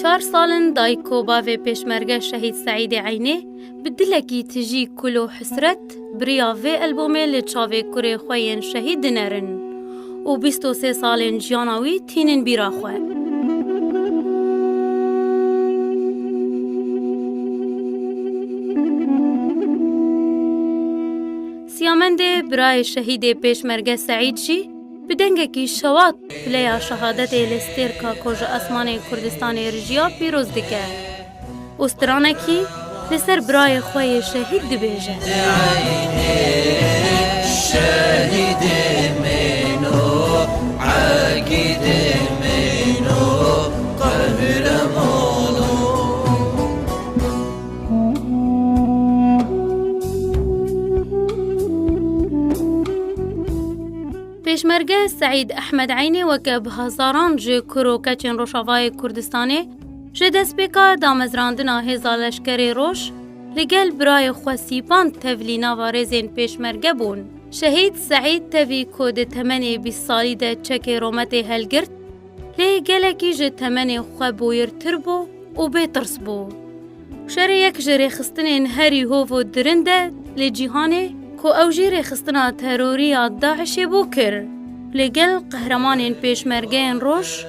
4 سالن دایکو باوی پیشمرگه شهید سعید عینی بدلکی تجی کلو حسرت بریا وی البومه لچاوه کره خوین شهید نرن و 23 سالن جیاناوی تینن بیرا خواه. سیامنده برای شهید پیشمرگه سعید جی بدنگه کی شوات پلیا شهادت لسترکا کج اسمان کردستان رجیا پیروز دکه استرانه کی لسر برای خوی شهید دبیجه شهید منو عقید منو قهرمانو پیشمرگه سعید احمد عینی وکه به هزاران جه کروکچین روشاوای کردستانی جه دست بکا دامزراندنا هزا لشکری روش لگل برای خواسیپان تولینا و رزین پیشمرگه بون. شهید سعید تاوی کود تمنی 20 سالی ده چک رومت هلگرد لگل کی جه تمنی خواه بویر تر بو و بیترس بو. شر یک جه خستن هری هوف و درنده لجیهانه کو اوجی رخصتنا تروری داعش بو کر لگل قهرمان پیشمرگه روش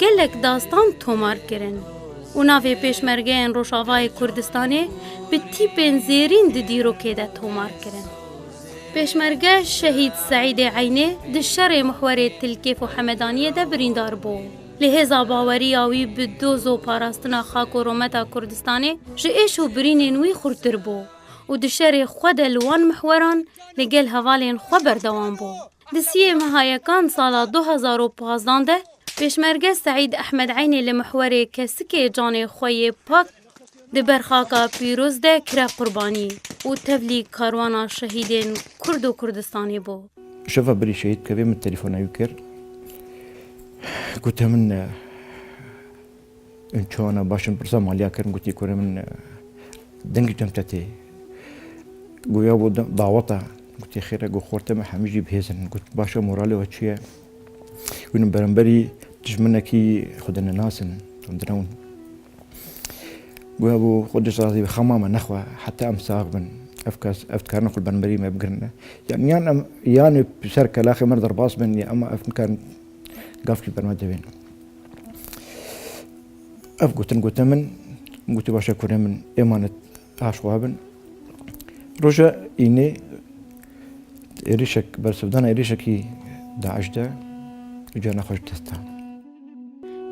گلک داستان تومار کرن و ناوی پیشمرگه روشاوای کردستانی به تیپن زیرین دیرو که ده تومار کرن. پیشمرگه شهید سعید عینی ده شر محور تلکیف و حمدانیه ده بریندار بو لحظا باوری آوی به دوزو پاراستنا خاک و رومتا کردستانی جه ایشو برینین وی خورتر بو و دشری خود الوان محوران لگل هوالین خو بردوان بو. دسیه مهایکان سال 2015 ده پیشمرگه سعید احمد عینی لمحور کسک جان خوی پاک ده برخاکا پیروز ده کره قربانی و تبلیغ کاروانا شهیدین کرد و کردستانی بو. شوفا بري شهيد كبير من التليفون يذكر قلت من ان شاء الله باشن برسام عليا كرم قلت يكون من دنج جمتتي گویا بود دعوتا قلت خير اگه خورتم حمیجی بهزن قلت باشا مورالي وچيه ونم برنبري تجمنا كي خدنا ناسن درون گویا بو خودش راضي بخمامه نخوه حتى امساق من افتكارنا كل برنبري ما بقرنا يعني بشركه لاخي مرضى باص مني اما كان قافل برمجه بين قلت من قلت باشا كوري من امانه عشوابن رجع إني إريشك برسودان إريشكي داعش ده جانا خوش دستان.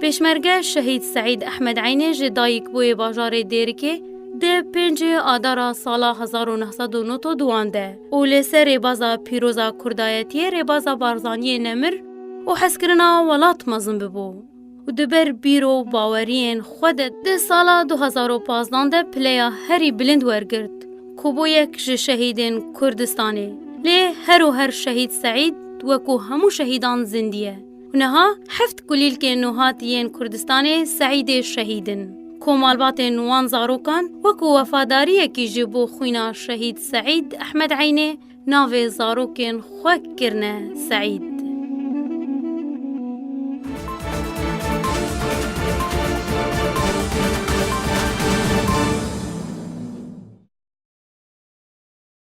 پیشمرگه شهید سعید احمد عینی جدایک بوی باجار دیرکی ده 5 آذر سال 1992 ده و لسه ربازا پیروزا کردایتی ربازا بارزانی نمر و حسکرنا ولات مزن ببو و دبر بیرو باورین خود ده سال 2015 ده پلیا هری بلند ورگرد کوبو یک شهیدین کردستانی لی هر شهید سعید وکو همو شهیدان زندیه و نها 7 کلیل که نوهاتیین کردستانی سعید شهیدن کومالبات نوان زاروکان وکو وفاداریه کی جبو خوینا شهید سعید احمد عینی ناو زاروکین خوک کرنه سعید